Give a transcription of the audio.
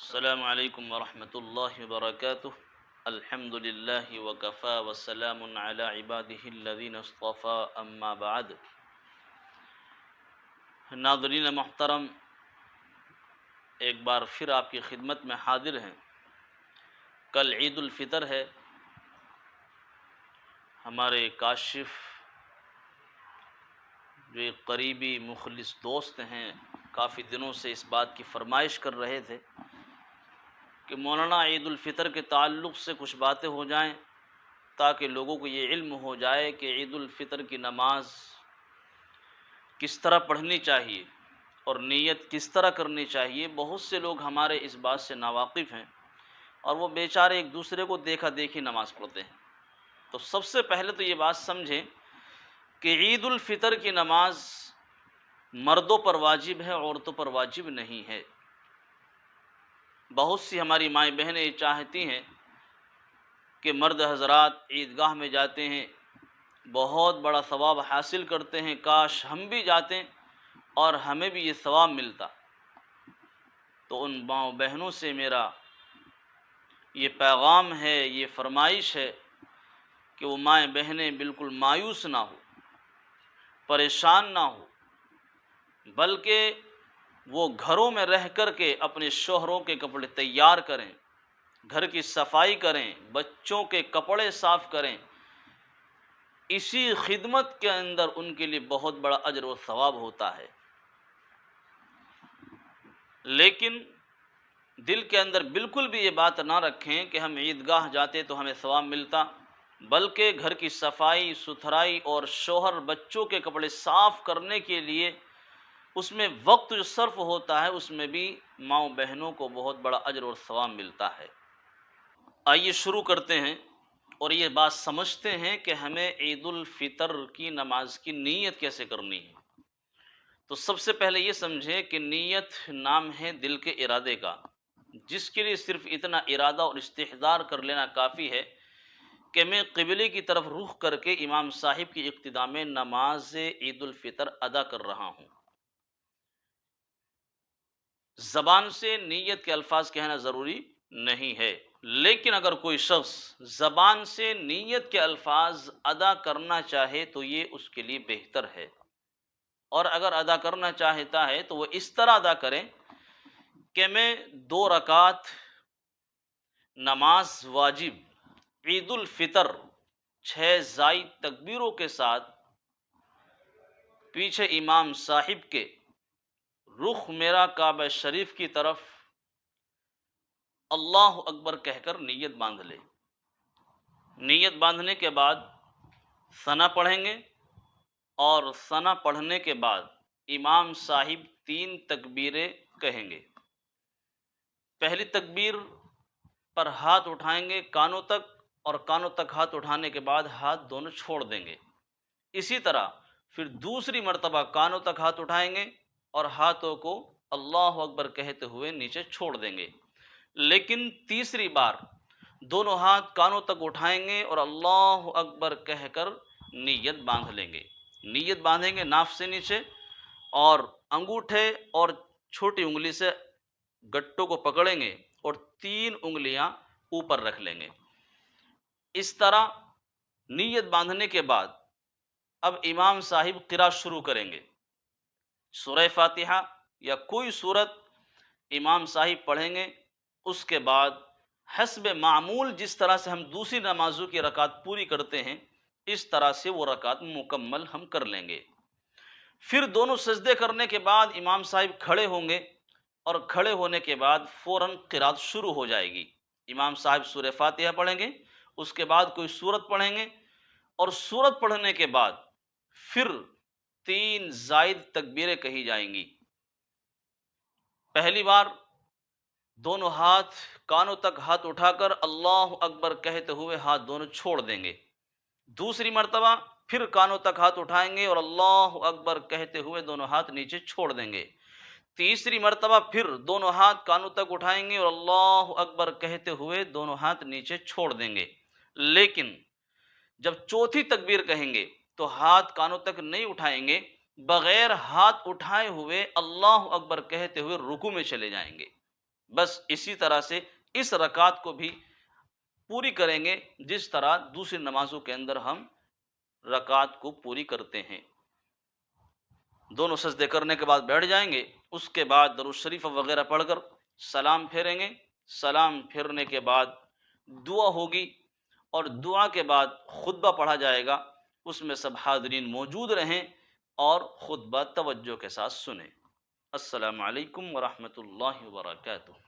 السلام علیکم ورحمۃ اللہ وبرکاتہ۔ الحمد للہ وکفا وسلام علی عبادہ الذین اصطفى اما بعد۔ ناظرین محترم، ایک بار پھر آپ کی خدمت میں حاضر ہیں۔ کل عید الفطر ہے۔ ہمارے کاشف جو ایک قریبی مخلص دوست ہیں، کافی دنوں سے اس بات کی فرمائش کر رہے تھے کہ مولانا عید الفطر کے تعلق سے کچھ باتیں ہو جائیں تاکہ لوگوں کو یہ علم ہو جائے کہ عید الفطر کی نماز کس طرح پڑھنی چاہیے اور نیت کس طرح کرنی چاہیے۔ بہت سے لوگ ہمارے اس بات سے ناواقف ہیں اور وہ بیچارے ایک دوسرے کو دیکھا دیکھی نماز پڑھتے ہیں۔ تو سب سے پہلے تو یہ بات سمجھیں کہ عید الفطر کی نماز مردوں پر واجب ہے، عورتوں پر واجب نہیں ہے۔ بہت سی ہماری مائیں بہنیں یہ چاہتی ہیں کہ مرد حضرات عیدگاہ میں جاتے ہیں، بہت بڑا ثواب حاصل کرتے ہیں، کاش ہم بھی جاتے اور ہمیں بھی یہ ثواب ملتا۔ تو ان ماؤں بہنوں سے میرا یہ پیغام ہے، یہ فرمائش ہے کہ وہ مائیں بہنیں بالکل مایوس نہ ہو، پریشان نہ ہو، بلکہ وہ گھروں میں رہ کر کے اپنے شوہروں کے کپڑے تیار کریں، گھر کی صفائی کریں، بچوں کے کپڑے صاف کریں۔ اسی خدمت کے اندر ان کے لیے بہت بڑا اجر و ثواب ہوتا ہے۔ لیکن دل کے اندر بالکل بھی یہ بات نہ رکھیں کہ ہم عیدگاہ جاتے تو ہمیں ثواب ملتا، بلکہ گھر کی صفائی ستھرائی اور شوہر بچوں کے کپڑے صاف کرنے کے لیے اس میں وقت جو صرف ہوتا ہے اس میں بھی ماؤں بہنوں کو بہت بڑا اجر اور ثواب ملتا ہے۔ آئیے شروع کرتے ہیں اور یہ بات سمجھتے ہیں کہ ہمیں عید الفطر کی نماز کی نیت کیسے کرنی ہے۔ تو سب سے پہلے یہ سمجھیں کہ نیت نام ہے دل کے ارادے کا، جس کے لیے صرف اتنا ارادہ اور استحضار کر لینا کافی ہے کہ میں قبلے کی طرف رخ کر کے امام صاحب کی اقتداء میں نماز عید الفطر ادا کر رہا ہوں۔ زبان سے نیت کے الفاظ کہنا ضروری نہیں ہے، لیکن اگر کوئی شخص زبان سے نیت کے الفاظ ادا کرنا چاہے تو یہ اس کے لیے بہتر ہے، اور اگر ادا کرنا چاہتا ہے تو وہ اس طرح ادا کریں کہ میں 2 رکعت نماز واجب عید الفطر 6 زائد تکبیروں کے ساتھ پیچھے امام صاحب کے رخ میرا کعبہ شریف کی طرف اللہ اکبر کہہ کر نیت باندھ لے۔ نیت باندھنے کے بعد ثنا پڑھیں گے، اور ثنا پڑھنے کے بعد امام صاحب 3 تکبیریں کہیں گے۔ پہلی تکبیر پر ہاتھ اٹھائیں گے کانوں تک، اور کانوں تک ہاتھ اٹھانے کے بعد ہاتھ دونوں چھوڑ دیں گے۔ اسی طرح پھر دوسری مرتبہ کانوں تک ہاتھ اٹھائیں گے اور ہاتھوں کو اللہ اکبر کہتے ہوئے نیچے چھوڑ دیں گے۔ لیکن تیسری بار دونوں ہاتھ کانوں تک اٹھائیں گے اور اللہ اکبر کہہ کر نیت باندھ لیں گے۔ نیت باندھیں گے ناف سے نیچے، اور انگوٹھے اور چھوٹی انگلی سے گٹوں کو پکڑیں گے اور 3 انگلیاں اوپر رکھ لیں گے۔ اس طرح نیت باندھنے کے بعد اب امام صاحب قرأت شروع کریں گے۔ سورہ فاتحہ یا کوئی سورت امام صاحب پڑھیں گے۔ اس کے بعد حسب معمول جس طرح سے ہم دوسری نمازوں کی رکعت پوری کرتے ہیں اس طرح سے وہ رکعت مکمل ہم کر لیں گے۔ پھر دونوں سجدے کرنے کے بعد امام صاحب کھڑے ہوں گے، اور کھڑے ہونے کے بعد فوراً قرأت شروع ہو جائے گی۔ امام صاحب سورہ فاتحہ پڑھیں گے، اس کے بعد کوئی سورت پڑھیں گے، اور سورت پڑھنے کے بعد پھر 3 زائد تکبیریں کہی جائیں گی۔ پہلی بار دونوں ہاتھ کانوں تک ہاتھ اٹھا کر اللہ اکبر کہتے ہوئے ہاتھ دونوں چھوڑ دیں گے۔ دوسری مرتبہ پھر کانوں تک ہاتھ اٹھائیں گے اور اللہ اکبر کہتے ہوئے دونوں ہاتھ نیچے چھوڑ دیں گے۔ تیسری مرتبہ پھر دونوں ہاتھ کانوں تک اٹھائیں گے اور اللہ اکبر کہتے ہوئے دونوں ہاتھ نیچے چھوڑ دیں گے۔ لیکن جب چوتھی تکبیر کہیں گے تو ہاتھ کانوں تک نہیں اٹھائیں گے، بغیر ہاتھ اٹھائے ہوئے اللہ اکبر کہتے ہوئے رکوع میں چلے جائیں گے۔ بس اسی طرح سے اس رکعت کو بھی پوری کریں گے جس طرح دوسری نمازوں کے اندر ہم رکعت کو پوری کرتے ہیں۔ دونوں سجدے کرنے کے بعد بیٹھ جائیں گے، اس کے بعد درود شریف وغیرہ پڑھ کر سلام پھیریں گے۔ سلام پھیرنے کے بعد دعا ہوگی اور دعا کے بعد خطبہ پڑھا جائے گا، اس میں سب حاضرین موجود رہیں اور خطبہ توجہ کے ساتھ سنیں۔ السلام علیکم ورحمۃ اللہ وبرکاتہ۔